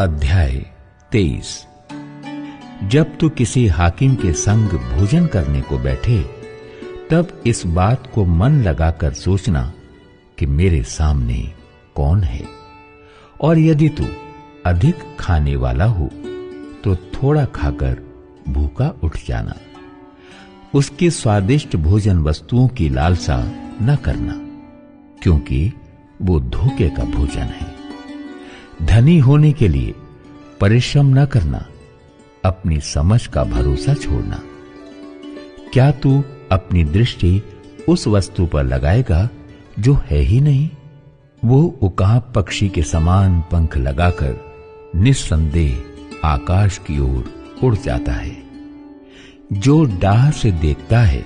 अध्याय 23। जब तू किसी हाकिम के संग भोजन करने को बैठे, तब इस बात को मन लगाकर सोचना कि मेरे सामने कौन है। और यदि तू अधिक खाने वाला हो तो थोड़ा खाकर भूखा उठ जाना। उसकी स्वादिष्ट भोजन वस्तुओं की लालसा न करना, क्योंकि वो धोखे का भोजन है। धनी होने के लिए परिश्रम न करना, अपनी समझ का भरोसा छोड़ना। क्या तू अपनी दृष्टि उस वस्तु पर लगाएगा जो है ही नहीं? वो उकाब पक्षी के समान पंख लगाकर निस्संदेह आकाश की ओर उड़ जाता है। जो डाह से देखता है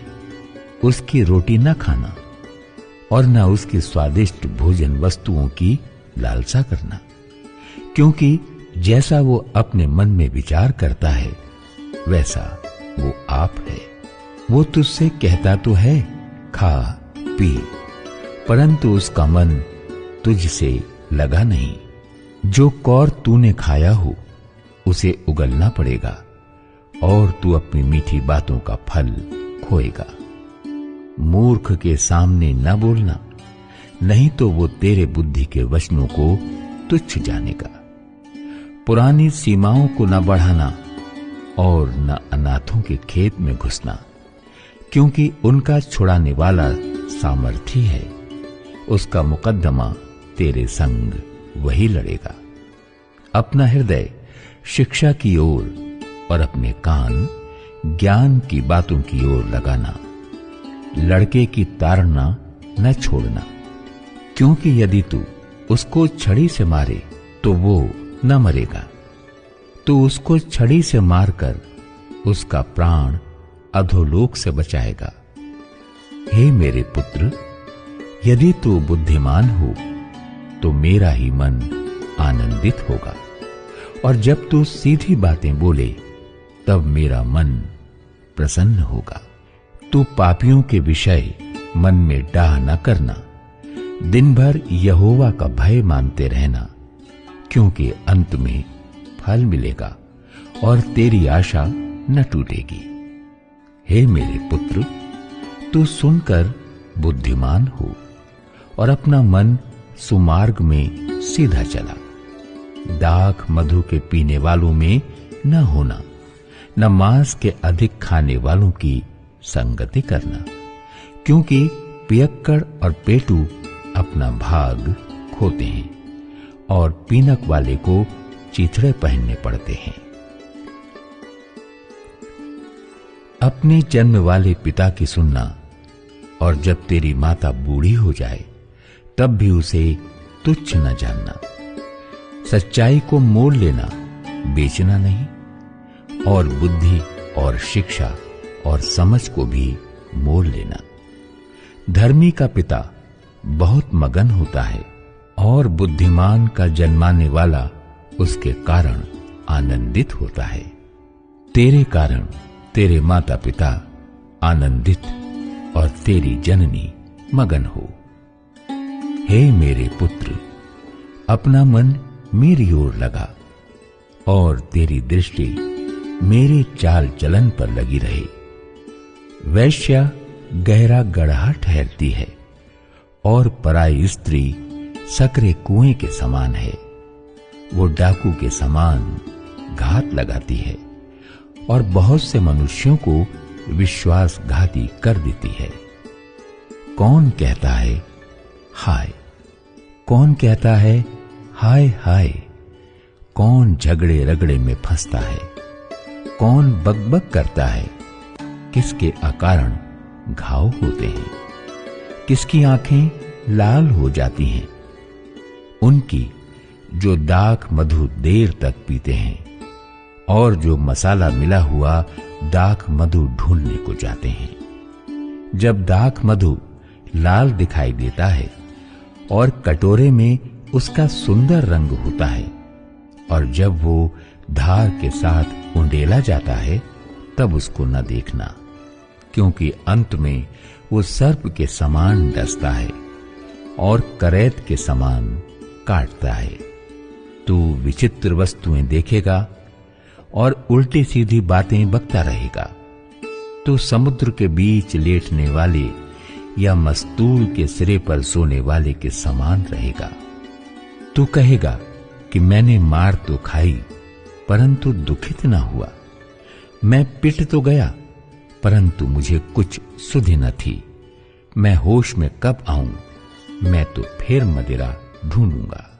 उसकी रोटी न खाना और न उसकी स्वादिष्ट भोजन वस्तुओं की लालसा करना, क्योंकि जैसा वो अपने मन में विचार करता है वैसा वो आप है। वो तुझसे कहता तो है खा पी, परंतु उसका मन तुझसे लगा नहीं। जो कौर तूने खाया हो उसे उगलना पड़ेगा और तू अपनी मीठी बातों का फल खोएगा। मूर्ख के सामने न बोलना, नहीं तो वो तेरे बुद्धि के वचनों को तुच्छ जानेगा। पुरानी सीमाओं को न बढ़ाना और न अनाथों के खेत में घुसना, क्योंकि उनका छुड़ाने वाला सामर्थी है। उसका मुकद्दमा तेरे संग वही लड़ेगा। अपना हृदय शिक्षा की ओर और अपने कान ज्ञान की बातों की ओर लगाना। लड़के की ताड़ना न छोड़ना, क्योंकि यदि तू उसको छड़ी से मारे तो वो न मरेगा। तो उसको छड़ी से मारकर उसका प्राण अधोलोक से बचाएगा। हे मेरे पुत्र, यदि तू बुद्धिमान हो तो मेरा ही मन आनंदित होगा, और जब तू सीधी बातें बोले तब मेरा मन प्रसन्न होगा। तू पापियों के विषय मन में डाह न करना, दिन भर यहोवा का भय मानते रहना, क्योंकि अंत में फल मिलेगा और तेरी आशा न टूटेगी। हे मेरे पुत्र, तू सुनकर बुद्धिमान हो और अपना मन सुमार्ग में सीधा चला। दाख मधु के पीने वालों में न होना, न मांस के अधिक खाने वालों की संगति करना, क्योंकि पियक्कड़ और पेटू अपना भाग खोते हैं और पीनक वाले को चिथड़े पहनने पड़ते हैं। अपने जन्म वाले पिता की सुनना, और जब तेरी माता बूढ़ी हो जाए तब भी उसे तुच्छ न जानना। सच्चाई को मोल लेना, बेचना नहीं, और बुद्धि और शिक्षा और समझ को भी मोल लेना। धर्मी का पिता बहुत मगन होता है और बुद्धिमान का जन्माने वाला उसके कारण आनंदित होता है। तेरे कारण तेरे माता पिता आनंदित और तेरी जननी मगन हो। हे मेरे पुत्र, अपना मन मेरी ओर लगा और तेरी दृष्टि मेरे चाल चलन पर लगी रहे। वैश्या गहरा गड्ढा ठहरती है और पराई स्त्री सकरे कुएं के समान है। वो डाकू के समान घात लगाती है और बहुत से मनुष्यों को विश्वासघाती कर देती है। कौन कहता है हाय? कौन कहता है हाय हाय? कौन झगड़े रगड़े में फंसता है? कौन बकबक करता है? किसके अकारण घाव होते हैं? किसकी आंखें लाल हो जाती हैं? उनकी जो दाख मधु देर तक पीते हैं और जो मसाला मिला हुआ दाख मधु ढूंढने को जाते हैं। जब दाख मधु लाल दिखाई देता है और कटोरे में उसका सुंदर रंग होता है, और जब वो धार के साथ उंडेला जाता है तब उसको न देखना, क्योंकि अंत में वो सर्प के समान डसता है और करैत के समान काटता है। तू विचित्र वस्तुएं देखेगा और उल्टी सीधी बातें बकता रहेगा। तू समुद्र के बीच लेटने वाले या मस्तूल के सिरे पर सोने वाले के समान रहेगा। तू कहेगा कि मैंने मार तो खाई परंतु दुखित न हुआ, मैं पिट तो गया परंतु मुझे कुछ सुधि न थी। मैं होश में कब आऊं, मैं तो फिर मदिरा ढूंढूंगा।